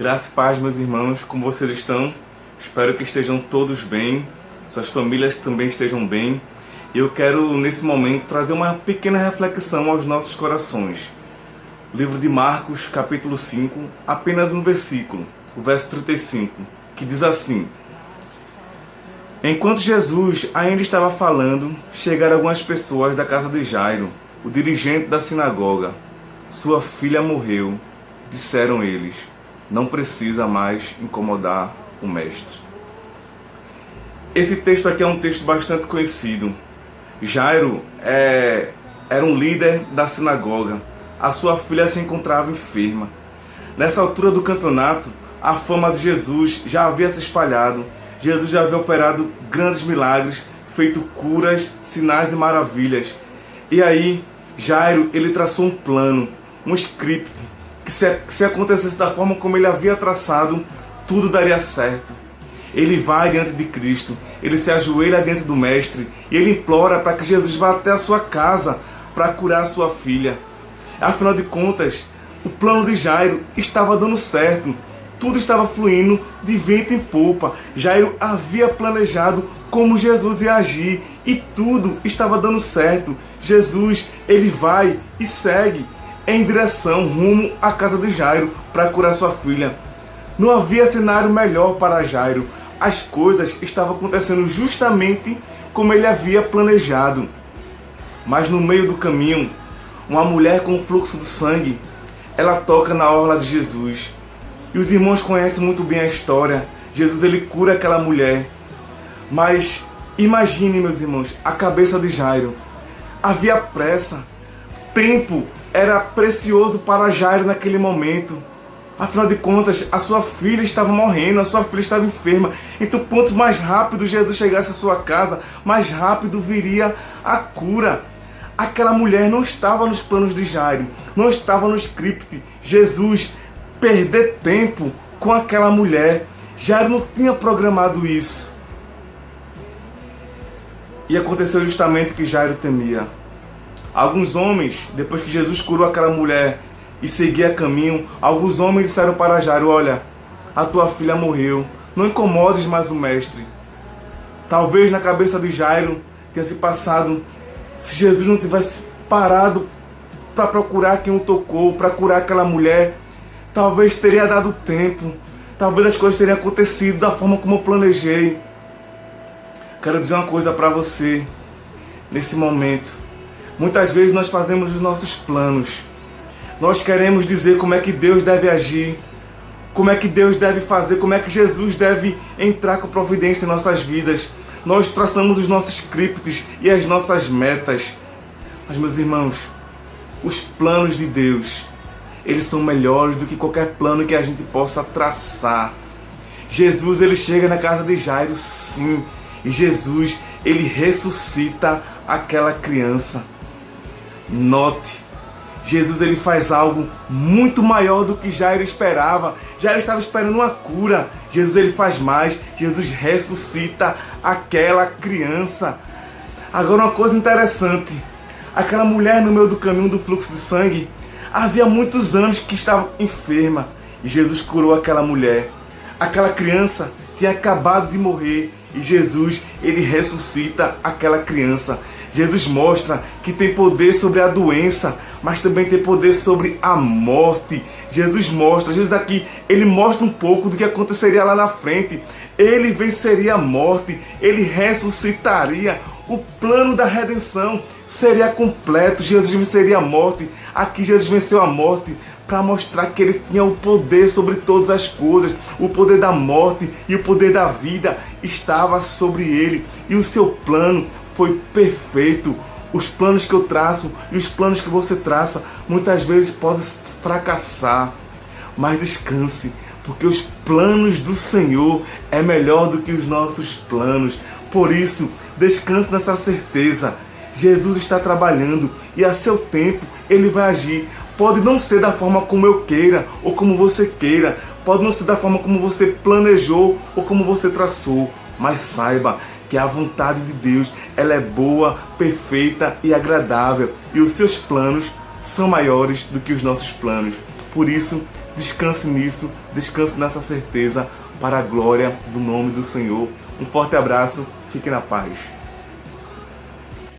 Graça e paz, meus irmãos, como vocês estão? Espero que estejam todos bem, suas famílias também estejam bem. Eu quero, nesse momento, trazer uma pequena reflexão aos nossos corações. Livro de Marcos, capítulo 5, apenas um versículo, o verso 35, que diz assim: Enquanto Jesus ainda estava falando, chegaram algumas pessoas da casa de Jairo, o dirigente da sinagoga. Sua filha morreu, disseram eles. Não precisa mais incomodar o mestre. Esse texto aqui é um texto bastante conhecido. Jairo era um líder da sinagoga. A sua filha se encontrava enferma. Nessa altura do campeonato, a fama de Jesus já havia se espalhado. Jesus já havia operado grandes milagres, feito curas, sinais e maravilhas. E aí, Jairo, ele traçou um plano, um script, que se acontecesse da forma como ele havia traçado, tudo daria certo. Ele vai diante de Cristo, ele se ajoelha diante do Mestre e ele implora para que Jesus vá até a sua casa para curar a sua filha. Afinal de contas, o plano de Jairo estava dando certo, tudo estava fluindo de vento em popa. Jairo havia planejado como Jesus ia agir e tudo estava dando certo. Jesus, ele vai e segue em direção, rumo à casa de Jairo para curar sua filha. Não havia cenário melhor para Jairo. As coisas estavam acontecendo justamente como ele havia planejado. Mas no meio do caminho, uma mulher com fluxo de sangue, ela toca na orla de Jesus. E os irmãos conhecem muito bem a história. Jesus, ele cura aquela mulher. Mas imagine, meus irmãos, a cabeça de Jairo. Havia pressa. Tempo era precioso para Jairo naquele momento. Afinal de contas, a sua filha estava morrendo, a sua filha estava enferma. Então, quanto mais rápido Jesus chegasse à sua casa, mais rápido viria a cura. Aquela mulher não estava nos planos de Jairo, não estava no script. Jesus perder tempo com aquela mulher. Jairo não tinha programado isso. E aconteceu justamente o que Jairo temia. Alguns homens, depois que Jesus curou aquela mulher e seguia caminho, alguns homens disseram para Jairo: olha, a tua filha morreu, não incomodes mais o mestre. Talvez na cabeça de Jairo tenha se passado, se Jesus não tivesse parado para procurar quem o tocou, para curar aquela mulher, talvez teria dado tempo, talvez as coisas teriam acontecido da forma como eu planejei. Quero dizer uma coisa para você nesse momento. Muitas vezes nós fazemos os nossos planos. Nós queremos dizer como é que Deus deve agir, como é que Deus deve fazer, como é que Jesus deve entrar com providência em nossas vidas. Nós traçamos os nossos scripts e as nossas metas. Mas, meus irmãos, os planos de Deus, eles são melhores do que qualquer plano que a gente possa traçar. Jesus, ele chega na casa de Jairo, sim. E Jesus, ele ressuscita aquela criança. Note, Jesus, ele faz algo muito maior do que Jairo esperava. Jairo estava esperando uma cura. Jesus, ele faz mais. Jesus ressuscita aquela criança. Agora, uma coisa interessante. Aquela mulher no meio do caminho do fluxo de sangue, havia muitos anos que estava enferma. E Jesus curou aquela mulher. Aquela criança tinha acabado de morrer. E Jesus, ele ressuscita aquela criança. Jesus mostra que tem poder sobre a doença, mas também tem poder sobre a morte. Jesus aqui, ele mostra um pouco do que aconteceria lá na frente. Ele venceria a morte, ele ressuscitaria. O plano da redenção seria completo. Jesus venceria a morte. Aqui Jesus venceu a morte para mostrar que ele tinha o poder sobre todas as coisas. O poder da morte e o poder da vida estava sobre ele. E o seu plano foi perfeito. Os planos que eu traço e os planos que você traça muitas vezes podem fracassar. Mas descanse, porque os planos do Senhor é melhor do que os nossos planos. Por isso, descanse nessa certeza. Jesus está trabalhando e a seu tempo ele vai agir. Pode não ser da forma como eu queira ou como você queira. Pode não ser da forma como você planejou ou como você traçou. Mas saiba que a vontade de Deus, ela é boa, perfeita e agradável. E os seus planos são maiores do que os nossos planos. Por isso, Descanse nisso, descanse nessa certeza, para a glória do nome do Senhor. Um forte abraço, fique na paz.